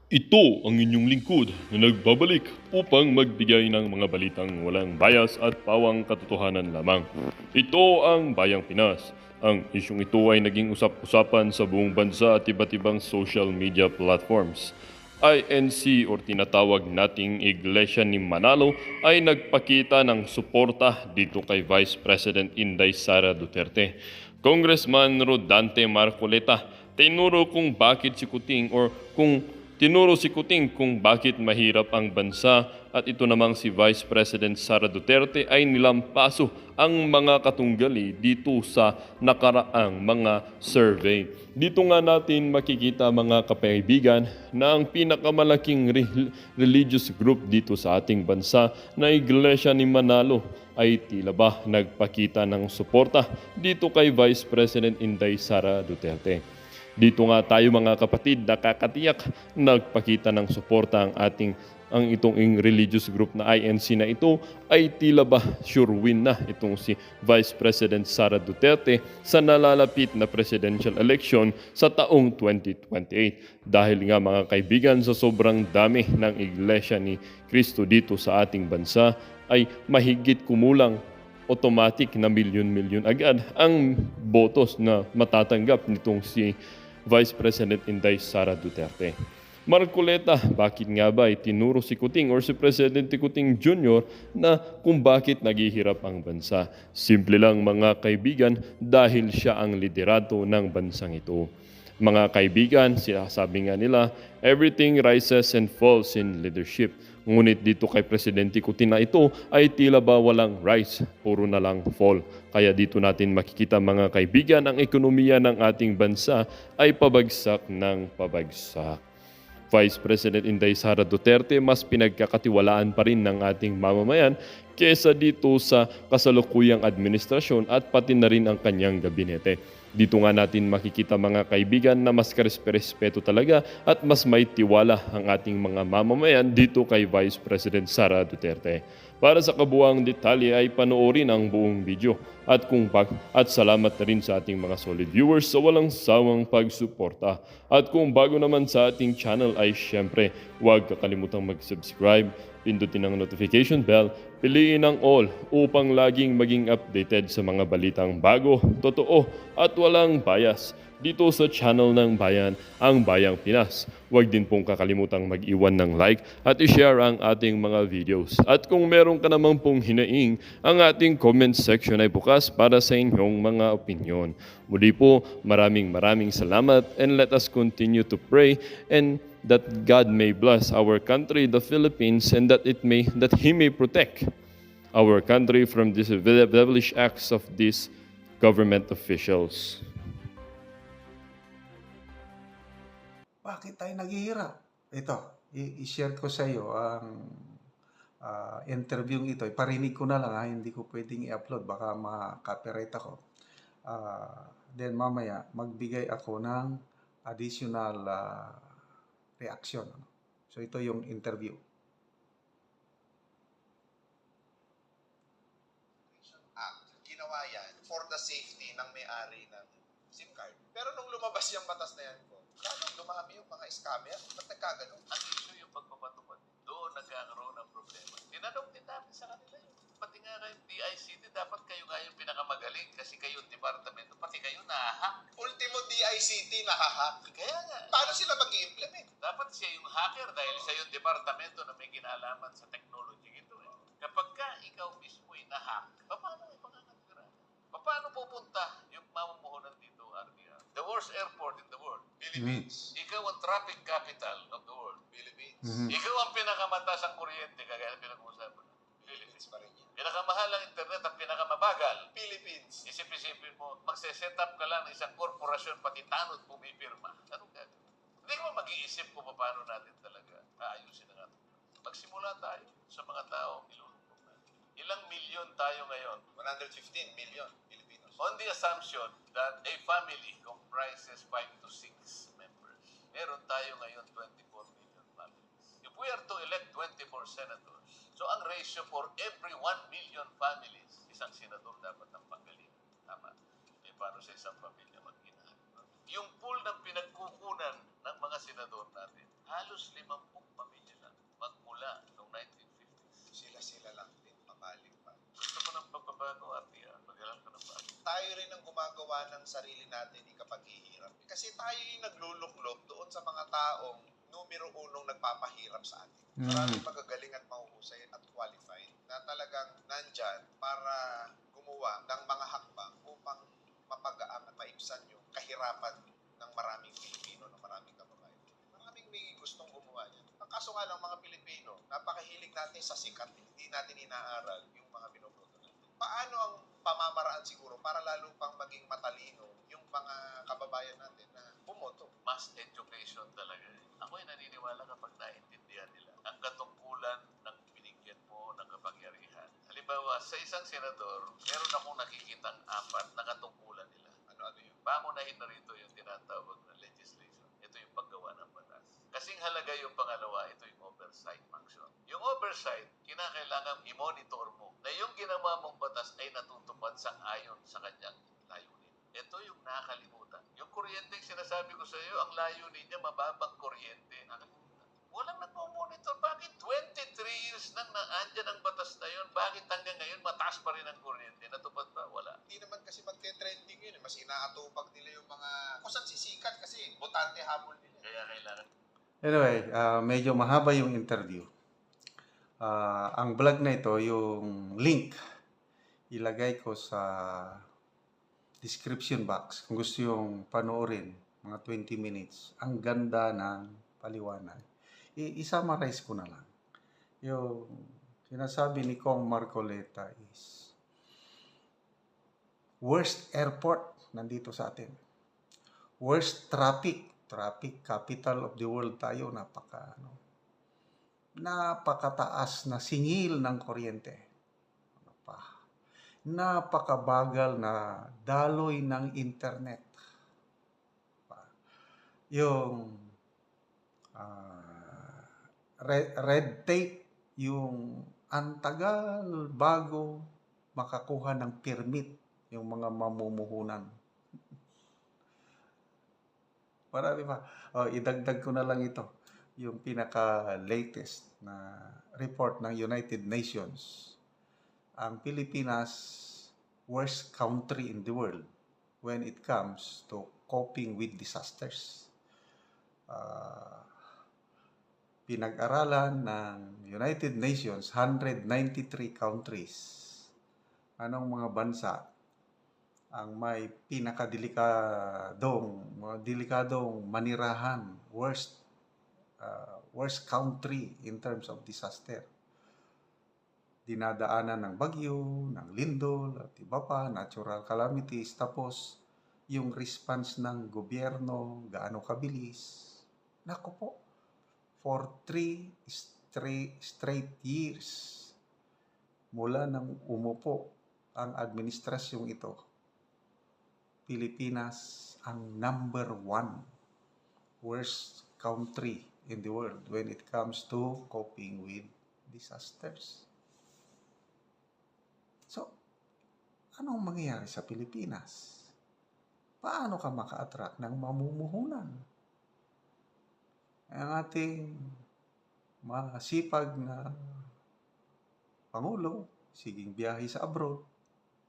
Ito ang inyong lingkod na nagbabalik upang magbigay ng mga balitang walang bias at pawang katotohanan lamang. Ito ang Bayang Pinas. Ang isyong ito ay naging usap-usapan sa buong bansa at iba't ibang social media platforms. INC o tinatawag nating Iglesia ni Manalo ay nagpakita ng suporta dito kay Vice President Inday Sara Duterte. Congressman Rodante Marcoleta tinuro kung bakit si Kuting or kung tinuro si Kuting kung bakit mahirap ang bansa at ito namang si Vice President Sara Duterte ay nilampaso ang mga katunggali dito sa nakaraang mga survey. Dito nga natin makikita mga kapaibigan na ang pinakamalaking religious group dito sa ating bansa na Iglesia ni Manalo ay tila ba nagpakita ng suporta dito kay Vice President Inday Sara Duterte. Dito nga tayo mga kapatid, nakakatiyak nagpakita ng suporta ang itong religious group na INC na ito ay tila ba sure win na itong si Vice President Sara Duterte sa nalalapit na presidential election sa taong 2028. Dahil nga mga kaibigan sa sobrang dami ng Iglesia ni Cristo dito sa ating bansa ay mahigit kumulang automatic na milyon-milyon agad ang botos na matatanggap nitong si Vice President Inday Sara Duterte. Marcoleta, bakit nga ba itinuro si Kuting or si Presidente Kuting Jr. na kung bakit naghihirap ang bansa? Simple lang mga kaibigan, dahil siya ang liderato ng bansang ito. Mga kaibigan, sabi nga nila, everything rises and falls in leadership. Ngunit dito kay Presidente Kuting na ito ay tila ba walang rise, puro na lang fall. Kaya dito natin makikita mga kaibigan, ang ekonomiya ng ating bansa ay pabagsak ng pabagsak. Vice President Inday Sara Duterte mas pinagkakatiwalaan pa rin ng ating mamamayan kesa dito sa kasalukuyang administrasyon at pati na rin ang kanyang gabinete. Dito nga natin makikita mga kaibigan na mas karespeto talaga at mas may tiwala ang ating mga mamamayan dito kay Vice President Sara Duterte. Para sa kabuuang detalye ay panoorin ang buong video at salamat na rin sa ating mga solid viewers sa walang sawang pagsuporta. At kung bago naman sa ating channel ay syempre huwag kakalimutang mag-subscribe, pindutin ang notification bell, piliin ang all upang laging maging updated sa mga balitang bago, totoo at walang bias dito sa channel ng bayan, ang Bayang Pinas. Huwag din pong kakalimutang mag-iwan ng like at i-share ang ating mga videos. At kung meron ka namang pong hinaing, ang ating comment section ay bukas para sa inyong mga opinyon. Muli po, maraming salamat and let us continue to pray and that God may bless our country, the Philippines, and that He may protect our country from these devilish acts of these government officials. Bakit tayo naghihirap? Ito, i-share ko sa iyo ang interview ito. Parinig ko na lang hindi ko pwedeng i-upload. Baka ma-copyright ako. Then mamaya, magbigay ako ng additional reaction. So ito yung interview. Ginawa yan for the safety ng may-ari ng SIM card. Pero nung lumabas yung batas na yan po, lalong dumami yung mga scammer. Ba't nagkaganon? Ang issue yung pagpapatupad. Doon nagkakaroon ng problema. Tinanong din namin sa kanila yun. Pati nga kayong DICT, dapat kayo nga yung pinakamagaling kasi kayo yung departamento, pati kayo nahahack. Ultimo DICT nahahack. Kaya nga, Paano sila mag-i-implement? dapat siya yung hacker dahil siya yung departamento na may kinalaman sa technology ito. Kapag ka ikaw mismo ay nahack, paano ay makakatira? Paano pupunta yung mamumuhunan dito, RDR? The worst airport in the world. Philippines. Ikaw ang traffic capital of the world. Philippines. Ikaw ang pinakamataas ang kuryente, kagaya na pinag-uusapan. Philippines pa rin yan. Pinakamahal ang internet at pinakamabagal. Philippines. Isip-isipin mo, magse-set up ka lang ng isang korporasyon, pati tanod pumipirma. Anong gagawin? Hindi ko mag-iisip kung paano natin talaga aayusin ang ating. Magsimula tayo sa mga tao ilulubog natin. Ilang milyon tayo ngayon? 115 million Filipinos. On the assumption that a family comprises 5 to 6 members, meron tayo ngayon 24 million families. If we are to elect 24 senators, so ang ratio for every 1 million families, isang senador dapat ang panggalingan. Tama. E paano sa isang pamilya mag-inahan? Yung pool ng pinagkukunan ng mga senador natin, halos halos 50 pamilya lang magmula noong 1950s. Sila-sila lang din, pabalik pa. Gusto ko ng pagbabago, RTR. Mag-aral ka ng bago. Tayo rin ang gumagawa ng sarili natin ikapaghihirap. Kasi tayo yung nagluluklok doon sa mga taong numero unong nagpapahirap sa atin. Maraming magagaling at mahuhusay at qualified na talagang nandyan para gumawa ng mga hakbang upang mapagaan at maibsan yung kahirapan ng maraming Pilipino, ng maraming kababayan. Maraming may gustong gumawa niyan. Ang kaso nga lang mga Pilipino, napakahilig natin sa sikat, hindi natin inaaral yung mga binoboto natin. Paano ang pamamaraan siguro para lalo pang maging matalino yung mga kababayan natin na bumoto? Mass education talaga. Ako'y naniniwala kapag naintindihan nila ang katungkulan ng binigyan mo ng kapangyarihan. Halimbawa, sa isang senador, meron akong nakikitang 4 na katungkulan nila. Ano-ano yun? Pangunahin na rito yung tinatawag na legislation. Ito yung paggawa ng batas. Kasing halaga yung pangalawa, ito yung oversight function. Yung oversight, kinakailangan i-monitor mo na yung ginawa mong batas ay natutupad sang ayon sa kanyang layunin. Ito yung nakakalimutan. Yung kuryente, sinasabi ko sa iyo, ang layunin niya, mababang kuryente. Nakalimutan. Walang nagmo-monitor. Bakit 23 years nang naandyan ang batas na yun? Bakit hanggang ngayon mataas pa rin ang kuryente? Natupad ba? Wala. Hindi naman kasi magte-trending yun. Mas inaatupag nila yung mga kung saan sisikat kasi botante habol nila. Kaya kailangan. Anyway, medyo mahaba yung interview. Ang vlog na ito, yung link, ilagay ko sa description box kung gusto yung panoorin, mga 20 minutes. Ang ganda ng paliwanag. I-summarize ko na lang. Yung sinasabi ni Kong Marcoleta is worst airport nandito sa atin. Worst traffic capital of the world tayo, napakataas na singil ng kuryente. Napakabagal na daloy ng internet. Yung red tape, yung antagal bago makakuha ng permit yung mga mamumuhunan. Marami pa. Idagdag ko na lang ito. Yung pinaka-latest na report ng United Nations. Ang Pilipinas, worst country in the world when it comes to coping with disasters. Pinag-aralan ng United Nations, 193 countries. Anong mga bansa ang may delikadong manirahan, worst country in terms of disaster. Dinadaanan ng bagyo, ng lindol, at iba pa, natural calamities. Tapos, yung response ng gobyerno, gaano kabilis. Naku po, for 3 straight years, mula nang umupo ang administrasyong ito, Pilipinas ang number 1 worst country in the world when it comes to coping with disasters. So, anong mangyayari sa Pilipinas? Paano ka maka-attract ng mamumuhunan? Ang ating masipag na Pangulo, siging biyahe sa abroad,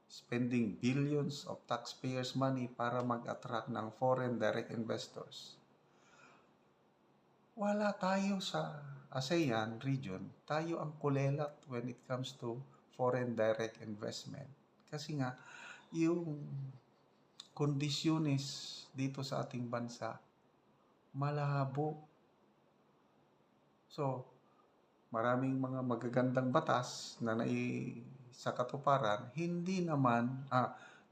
spending billions of taxpayers' money para mag-attract ng foreign direct investors. Wala tayo sa ASEAN region, tayo ang kulelat when it comes to foreign direct investment. Kasi nga, yung kondisyones dito sa ating bansa, malabo. So, maraming mga magagandang batas na sa katuparan, hindi naman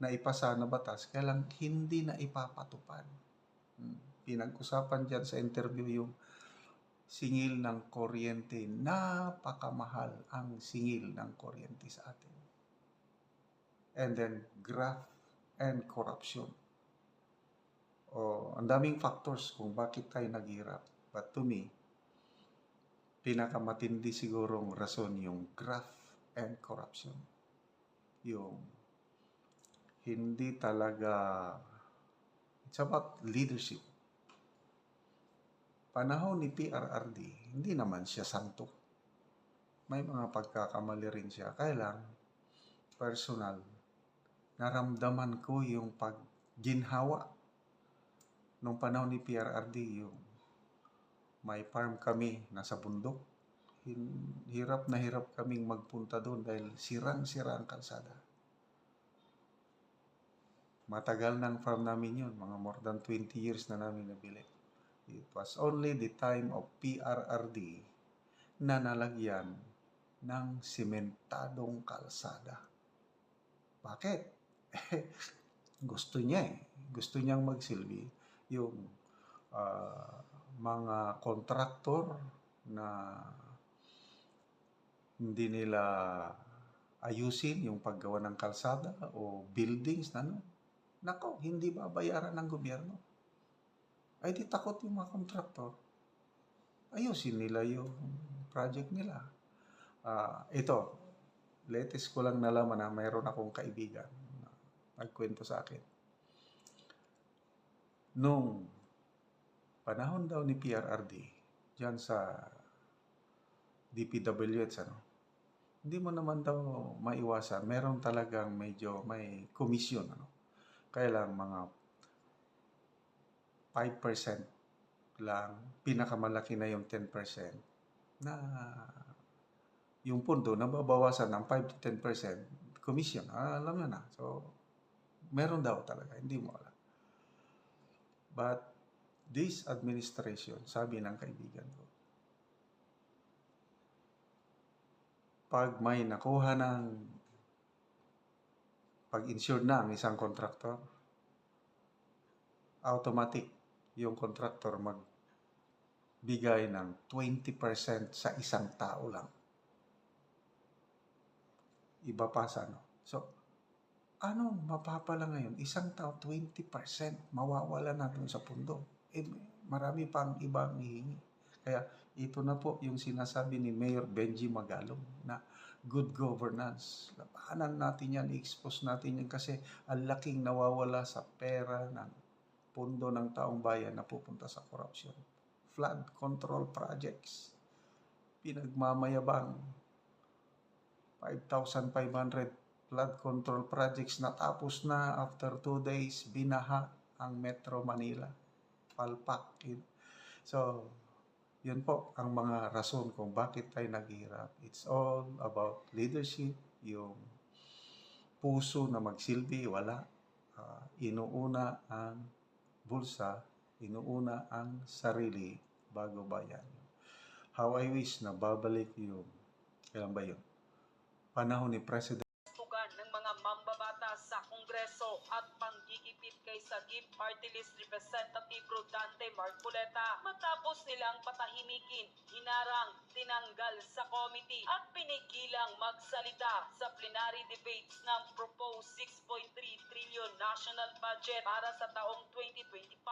naipasa na batas, kaya lang hindi na ipapatupad. Pinag-usapan dyan sa interview yung singil ng kuryente. Napakamahal ang singil ng kuryente sa atin. And then, graft and corruption. Ang daming factors kung bakit tayo naghirap. But to me, pinakamatindi sigurong rason yung graft and corruption. Yung hindi talaga, it's about leadership. panahon ni PRRD, hindi naman siya santo. May mga pagkakamali rin siya. Kaya lang, personal, naramdaman ko yung pagginhawa nung panahon ni PRRD, yung may farm kami nasa bundok. Hirap na hirap kaming magpunta doon dahil sirang-sira ang kalsada. Matagal ng farm namin yun, mga more than 20 years na namin nabili. It was only the time of PRRD na nalagyan ng simentadong kalsada. Bakit? Gusto niya eh. Gusto niyang magsilbi yung mga kontraktor na hindi nila ayusin yung paggawa ng kalsada o buildings na nako, hindi babayaran ng gobyerno. Ay di takot yung mga kontraktor. Ayusin nila yung project nila. Ito, latest ko lang nalaman na mayroon akong kaibigan na nagkwento sa akin. Nung panahon daw ni PRRD, dyan sa DPWH, hindi mo naman daw maiwasan. Meron talagang medyo may komisyon. Kaya lang mga 5% lang, pinakamalaki na yung 10% na yung pundo nababawasan ng 5 to 10% commission. Alam mo na. So, meron daw talaga. Hindi mo alam. But, this administration, sabi ng kaibigan ko, pag may nakuha ng pag-insure na ang isang kontraktor, automatic yung kontraktor magbigay ng 20% sa isang tao lang. Iba pa sa So, anong mapapala ngayon? Isang tao, 20% mawawala na dun sa pundo. Marami pang ibang hihingi. Kaya, ito na po yung sinasabi ni Mayor Benji Magalong na good governance. Labanan natin yan, i-expose natin yan kasi ang laking nawawala sa pera ng pundo ng taong bayan na pupunta sa corruption. Flood control projects. Pinagmamayabang 5,500 flood control projects natapos na after 2 days, binaha ang Metro Manila. Palpak. So, yun po ang mga rason kung bakit tayo naghihirap. It's all about leadership, yung puso na magsilbi, wala. Inuuna ang bulsa, inuuna ang sarili bago bayan. How I wish na babalik yung, kailan ba yun? Panahon ni President ng mga mambabatas sa Kongreso at panggigipit kay Sagip Party List Representative Rodante Marcoleta matapos nilang patahimikin, hinarang, tinanggal sa committee at pinigilang magsalita sa plenary debates ng proposed 6.3 trillion national budget para sa taong 2025.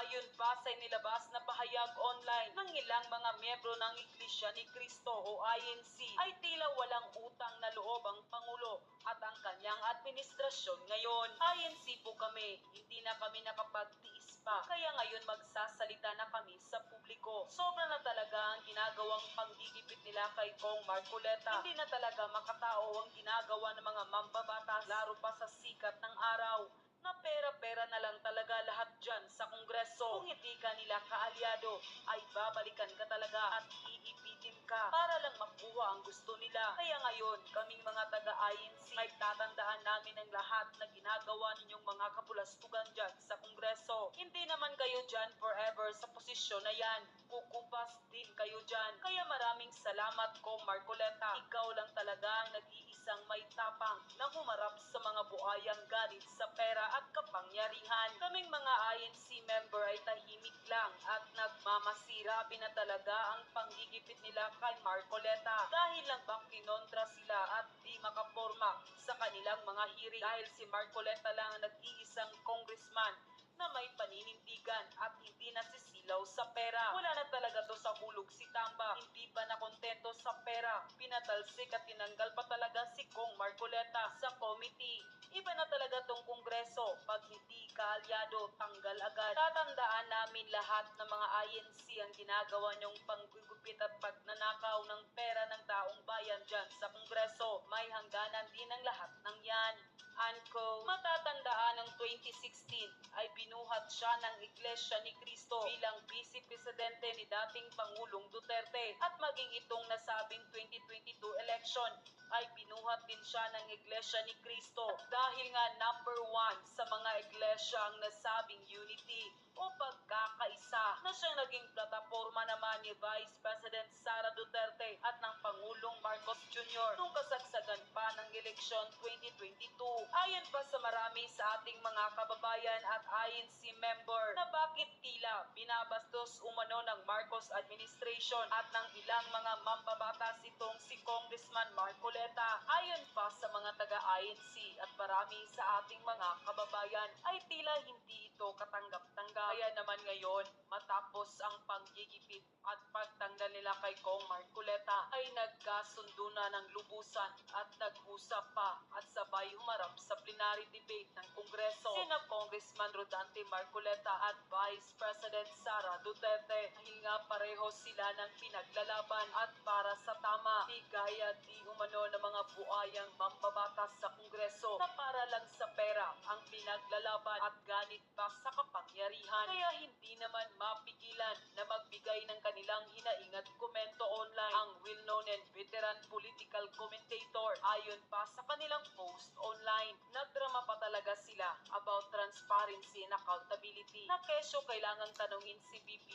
Ayon pa sa inilabas na pahayag online ng ilang mga miyembro ng Iglesia ni Cristo o INC, ay tila walang utang na loob ang Pangulo at ang kanyang administrasyon ngayon. INC po kami, hindi na kami nakapagtiis pa, kaya ngayon magsasalita na kami sa publiko. Sobra na talaga ang ginagawang panggigipit nila kay Kong Marcoleta. Hindi na talaga makatao ang ginagawa ng mga mambabatas, laro pa sa sikat ng araw na pera-pera na lang talaga lahat dyan sa Kongreso. Kung hindi ka nila kaalyado, ay babalikan ka talaga at iipitin ka para lang makuha ang gusto nila. Kaya ngayon, kaming mga taga-INC, ay tatandaan namin ang lahat na ginagawa ninyong mga kapulastugan dyan sa Kongreso. Hindi naman kayo dyan forever sa posisyon na yan. Kukupas din kayo dyan. Kaya maraming salamat ko, Marcoleta. Ikaw lang talaga ang nag-iisang may tapang na humarap sa mga buhayang galit sa pera at kapangyarihan. Kaming mga INC member ay tahimik lang at nagmamasirabi na talaga ang panggigipit nila kay Marcoleta dahil lang bang kinontra sila at di makaporma sa kanilang mga hearing dahil si Marcoleta lang ang nag-iisang congressman na may paninindigan at hindi nasisilaw sa pera. Wala na talaga to sa hulog si Tamba. Hindi pa nakontento sa pera, pinatalsik at tinanggal pa talaga si Kong Marcoleta sa committee. Iba na talaga tong kongreso. Pag hindi kaalyado, tanggal agad. Tatandaan namin lahat ng mga INC ang ginagawa niyong panggugupit at pagnanakaw ng pera ng taong bayan dyan sa kongreso. May hangganan din ang lahat ng yan. Unquote. Matatandaan ng 2016 ay binuhat siya ng Iglesia ni Cristo bilang Vice Presidente ni dating Pangulong Duterte, at maging itong nasabing 2022 election ay binuhat din siya ng Iglesia ni Cristo dahil nga number 1 sa mga iglesia ang nasabing unity o pagkakaisa na siyang naging plataforma naman ni Vice President Sara Duterte at ng Pangulong Marcos Jr. nung kasagsagan pa ng eleksyon 2022. Ayon pa sa marami sa ating mga kababayan at INC member na bakit tila binabastos umano ng Marcos administration at ng ilang mga mambabatas itong si Congressman Marcoleta. Ayon pa sa mga taga-INC at marami sa ating mga kababayan ay tila hindi ito katanggap-tanggap. Kaya naman ngayon, matapos ang panggigipit at pagtanggal nila kay Kong Marcoleta ay nagkasundo na ng lubusan at nag-usap pa at sabay humarap sa plenary debate ng Kongreso sina Congressman Rodante Marcoleta at Vice President Sara Duterte, dahil nga pareho sila ng pinaglalaban at para sa tama, di gaya di umano ng mga buayang mambabatas sa Kongreso na para lang sa pera ang pinaglalaban at ganit pa sa kapangyarihan. Kaya hindi naman mapigilan na magbigay ng kanilang hinaing at komento online ang well-known and veteran political commentator. Ayon pa sa kanilang post online, nagdrama pa talaga sila about transparency and accountability na kesyo kailangang tanungin si VP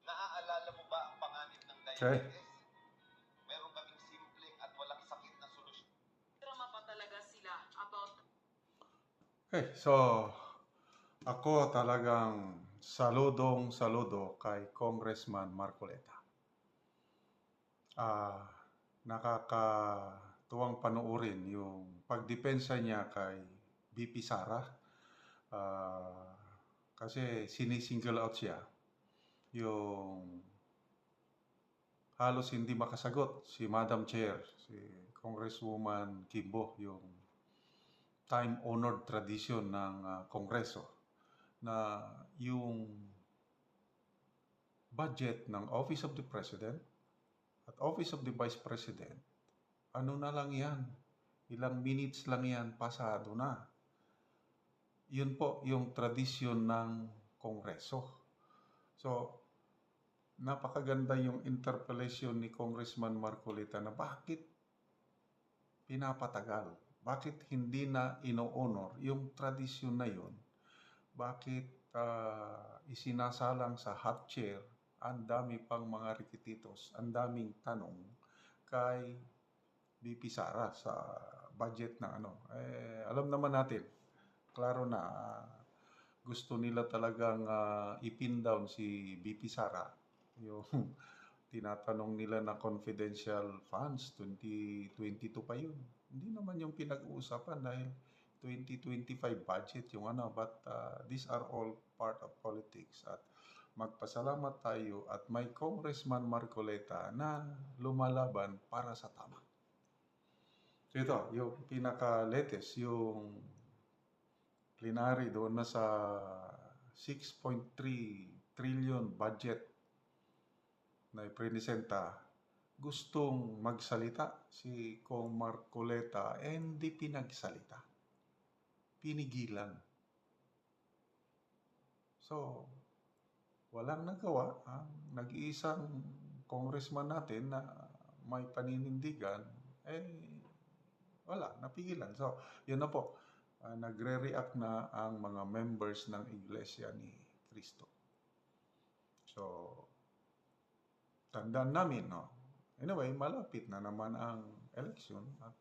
Naaalala mo ba ang panganib ng Okay. diabetes? Meron kaming simpleng at walang sakit na solusyon. drama pa talaga sila about Okay, so ako talagang saludo kay Congressman Marcoleta. Nakakatuwang panoorin yung pagdepensa niya kay VP Sara. Kasi sinisingle out siya. Yung halos hindi makasagot si Madam Chair, si Congresswoman Kimbo, yung time-honored tradition ng Kongreso na yung budget ng Office of the President at Office of the Vice President, ano na lang yan, ilang minutes lang yan, pasado na. Yun po yung tradisyon ng Kongreso. So, napakaganda yung interpellation ni Congressman Marcoleta na bakit pinapatagal, bakit hindi na ino-honor yung tradisyon na yun, bakit isinasalang sa hot chair, ang dami pang mga rikititos, ang daming tanong kay VP Sara sa budget na ano. Alam naman natin, klaro na gusto nila talagang ipin down si VP Sara. Yung tinatanong nila na confidential funds, 2022 pa yun. Hindi naman yung pinag-uusapan dahil 2025 budget yung ano, but these are all part of politics. At magpasalamat tayo at may Congressman Marcoleta na lumalaban para sa tama. So ito, yung pinaka-latest, yung plenary doon na sa 6.3 trillion budget na ipresenta, gustong magsalita si Kong Marcoleta, hindi pinagsalita. Pinigilan. So, walang nagawa ang nag-iisang congressman natin na may paninindigan, wala, napigilan. So, yun na po, nagre-react na ang mga members ng Iglesia ni Cristo. So, tandaan namin, no? Anyway, malapit na naman ang election at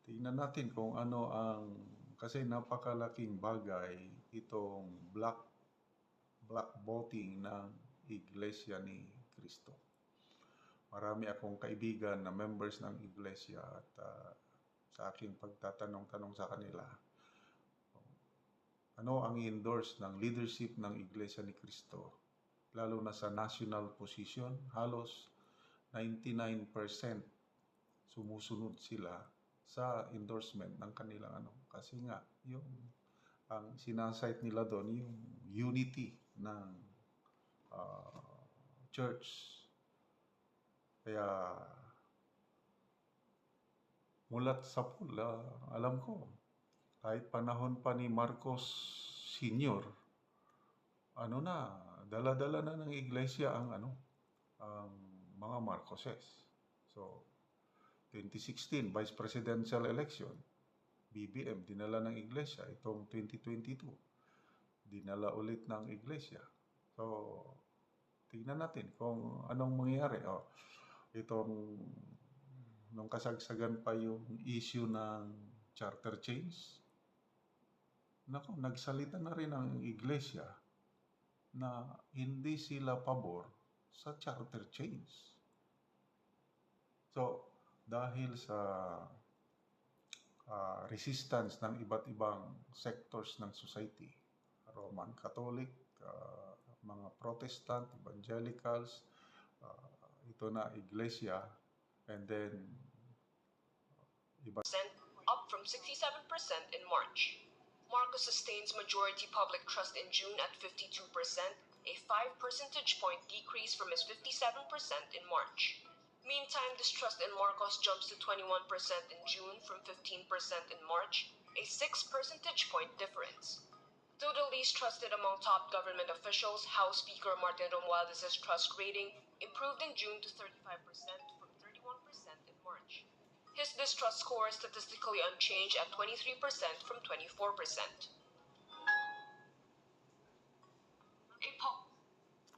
tingnan natin kung ano ang, kasi napakalaking bagay itong black voting ng Iglesia ni Cristo. Marami akong kaibigan na members ng Iglesia at sa aking pagtatanong-tanong sa kanila, ano ang endorse ng leadership ng Iglesia ni Cristo, lalo na sa national position, halos 99% sumusunod sila sa endorsement ng kanilang kasi nga yung ang sinasite nila doon yung unity ng church. Kaya mulat sa pula, alam ko, kahit panahon pa ni Marcos Sr., dala-dala na ng iglesia ang ang mga Marcoses. So, 2016, Vice Presidential Election, BBM, dinala ng iglesia. Itong 2022, dinala ulit ng iglesia. So, tingnan natin kung anong mangyayari. Nung kasagsagan pa yung issue ng charter change, nagsalita na rin ang iglesia na hindi sila pabor sa charter change. So, dahil sa resistance ng iba't ibang sectors ng society, Roman Catholic, mga Protestant, Evangelicals, ito na iglesia, and then up from 67% in March. Marcos sustains majority public trust in June at 52%, a 5 percentage point decrease from his 57% in March. Meantime, distrust in Marcos jumps to 21% in June from 15% in March, a 6 percentage point difference. To the least trusted among top government officials, House Speaker Martin Romualdez's trust rating improved in June to 35% from 31% in March. His distrust score is statistically unchanged at 23% from 24%.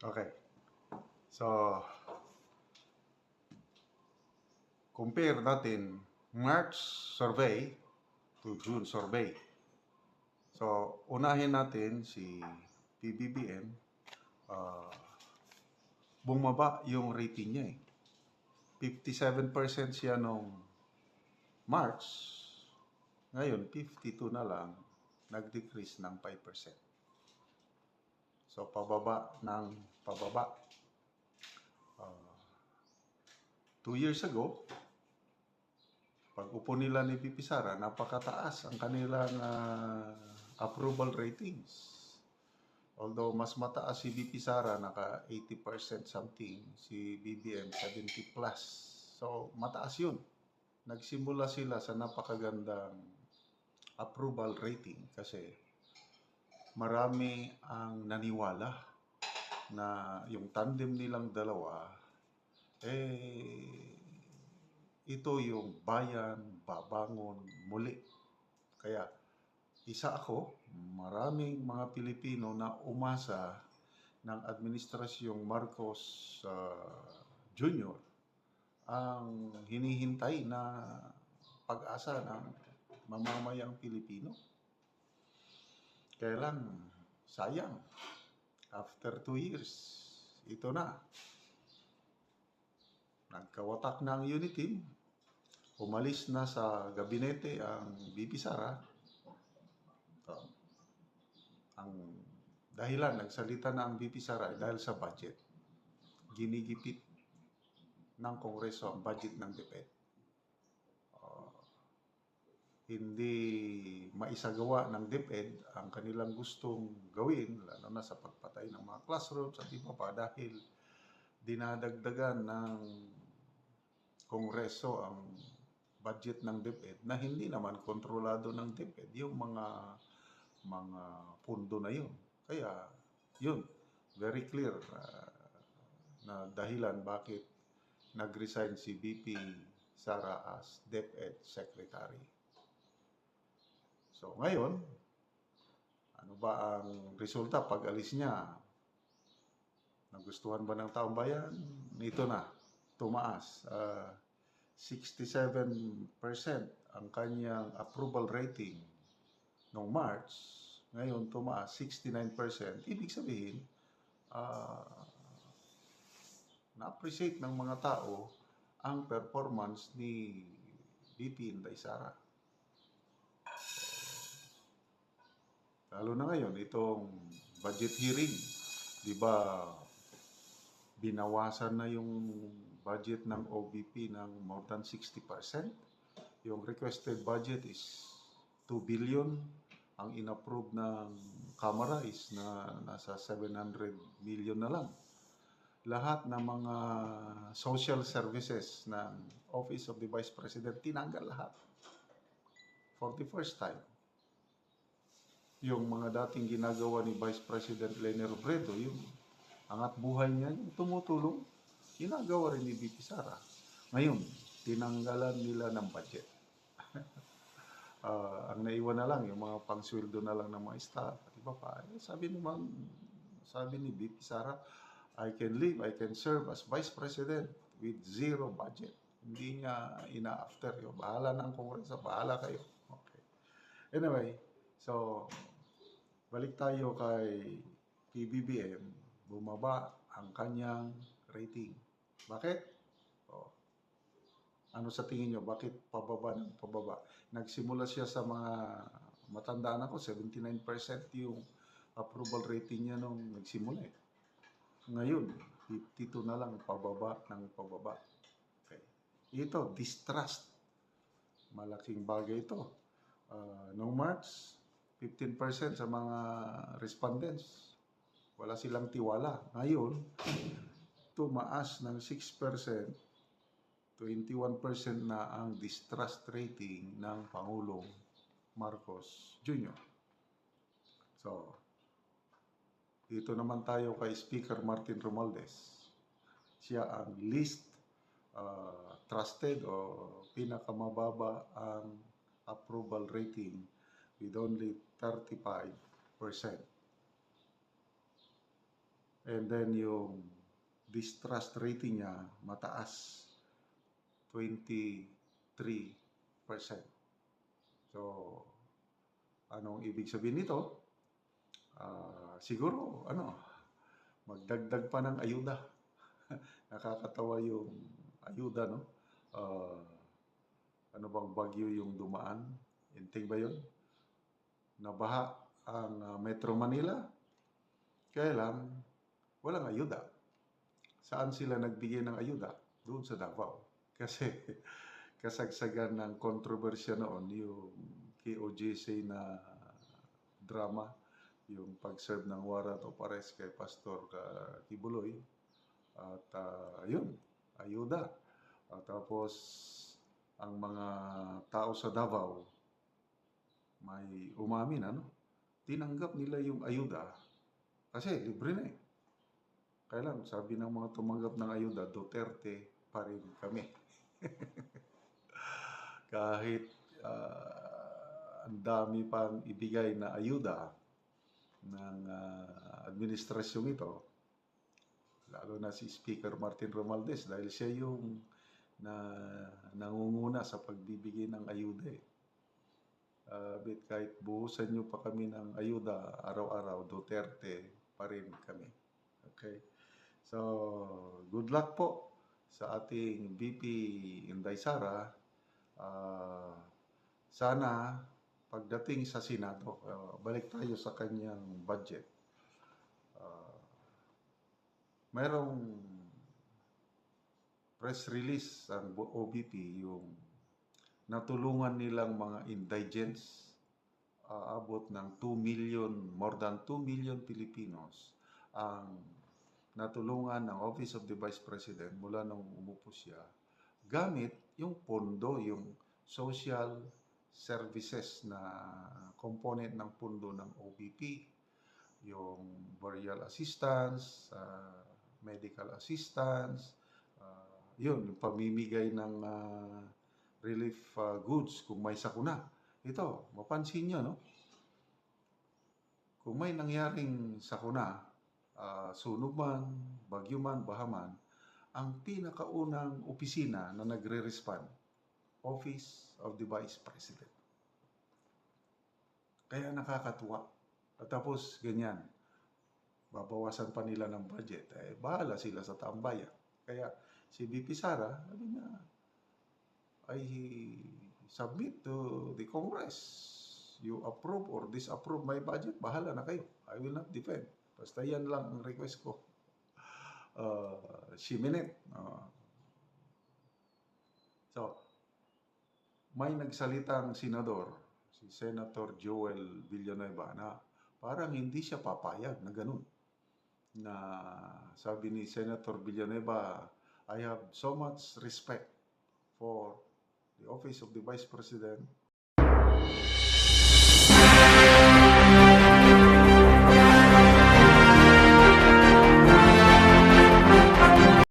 Okay. So, compare natin March survey to June survey. So, unahin natin si PBBM. Bumaba yung rating niya 57% siya nung March. Ngayon, 52 na lang. Nag-decrease ng 5%. So, pababa ng pababa. 2 years ago, pag upo nila ni VP Sara, napakataas ang kanilang approval ratings. Although mas mataas si VP Sara, naka 80% something, si BBM 70 plus. So, mataas yun. Nagsimula sila sa napakagandang approval rating kasi marami ang naniwala na yung tandem nilang dalawa, ito yung bayan babangon muli. Kaya isa ako, maraming mga Pilipino na umasa ng administrasyong Marcos Jr. ang hinihintay na pag-asa ng mamamayang Pilipino. Kaya lang, sayang, after 2 years, ito na. Nagkawatak na ang unit team. Umalis na sa gabinete ang VP Sara. Ang dahilan, nagsalita na ang VP Sara dahil sa budget. Ginigipit ng Kongreso ang budget ng DepEd. Hindi maisagawa ng DepEd ang kanilang gustong gawin, lalo na sa pagpatay ng mga classrooms at iba pa, dahil dinadagdagan ng Kongreso ang budget ng DepEd na hindi naman kontrolado ng DepEd yung mga pundo na yun. Kaya yun, very clear na dahilan bakit nag-resign si VP Sara as DepEd Secretary. So ngayon, ano ba ang resulta pag alis niya? Nagustuhan ba ng taong bayan? Ito na, tumaas. 67% ang kanyang approval rating noong March. Ngayon, tumaas 69%. Ibig sabihin, na-appreciate ng mga tao ang performance ni VP Inday Sara. Lalo na ngayon, itong budget hearing, di ba binawasan na yung budget ng OBP ng more than 60%. Yung requested budget is 2 billion. Ang inapprove ng Kamara is nasa 700 million na lang. Lahat ng mga social services ng Office of the Vice President, tinanggal lahat. For the first time. Yung mga dating ginagawa ni Vice President Leni Robredo, yung angat buhay niya, yung tumutulong, ginagawa rin ni VP Sara. Ngayon, tinanggalan nila ng budget. Ang naiwan na lang, yung mga pangsweldo na lang ng mga staff. At iba pa, sabi ni VP Sara, I can live, I can serve as Vice President with zero budget. Hindi niya ina-after yun. Bahala na ang Kongreso, bahala kayo. Okay. Anyway, so, balik tayo kay PBBM, bumaba ang kanyang rating. Bakit? O, ano sa tingin nyo? Bakit pababa ng pababa? Nagsimula siya sa mga matandaan ako, 79% yung approval rating niya nung nagsimula eh. Ngayon, 52 na lang pababa ng pababa. Okay. Ito, distrust. Malaking bagay ito. Noong March, 15% sa mga respondents, wala silang tiwala. Ngayon, tumaas ng 6%, 21% na ang distrust rating ng Pangulong Marcos Jr. So, dito naman tayo kay Speaker Martin Romualdez. Siya ang least trusted o pinakamababa ang approval rating with only 35%. And then yung distrust rating niya mataas, 23%. So, anong ibig sabihin nito? Siguro, magdagdag pa ng ayuda. Nakakatawa yung ayuda, no? Ano bang bagyo yung dumaan? Inting ba yun? Nabaha ang Metro Manila, kaya lang walang ayuda. Saan sila nagbigay ng ayuda? Doon sa Davao. Kasi kasagsagan ng kontrobersya noon yung KOJC na drama, yung pag-serve ng warrant of arrest kay Pastor Kibuloy. At yun, ayuda. Tapos ang mga tao sa Davao may umamin, tinanggap nila yung ayuda kasi libre na eh. Kaya lang, sabi ng mga tumanggap ng ayuda, Duterte pa rin kami. Kahit ang dami pang ibigay na ayuda ng administrasyong ito, lalo na si Speaker Martin Romualdez dahil siya yung nangunguna sa pagbibigay ng ayuda eh. Kahit buhusan nyo pa kami ng ayuda araw-araw, Duterte pa rin kami. Okay? So, good luck po sa ating VP Inday Sara. Sana pagdating sa Senado, balik tayo sa kanyang budget. Mayroong press release ang OBP yung natulungan nilang mga indigents, abot ng 2 million, more than 2 million Filipinos ang natulungan ng Office of the Vice President mula nung umupo siya gamit yung pondo, yung social services na component ng pondo ng OBP, yung burial assistance, medical assistance, yun, yung pamimigay ng relief goods kung may sakuna. Ito, mapansin nyo, no? Kung may nangyaring sakuna, sunog man, bagyo man, baha man, ang pinakaunang opisina na nagre-respond, Office of the Vice President. Kaya nakakatuwa. At tapos, ganyan, babawasan pa nila ng budget. Bahala sila sa tambayan. Kaya, si VP Sara, sabi niya, I submit to the Congress you approve or disapprove my budget, bahala na kayo. I will not defend. Basta yan lang ang request ko. Shiminit. So, may nagsalitang senador, si Senator Joel Villanueva, na parang hindi siya papayag na ganun. Na sabi ni Senator Villanueva, I have so much respect for the office of the Vice President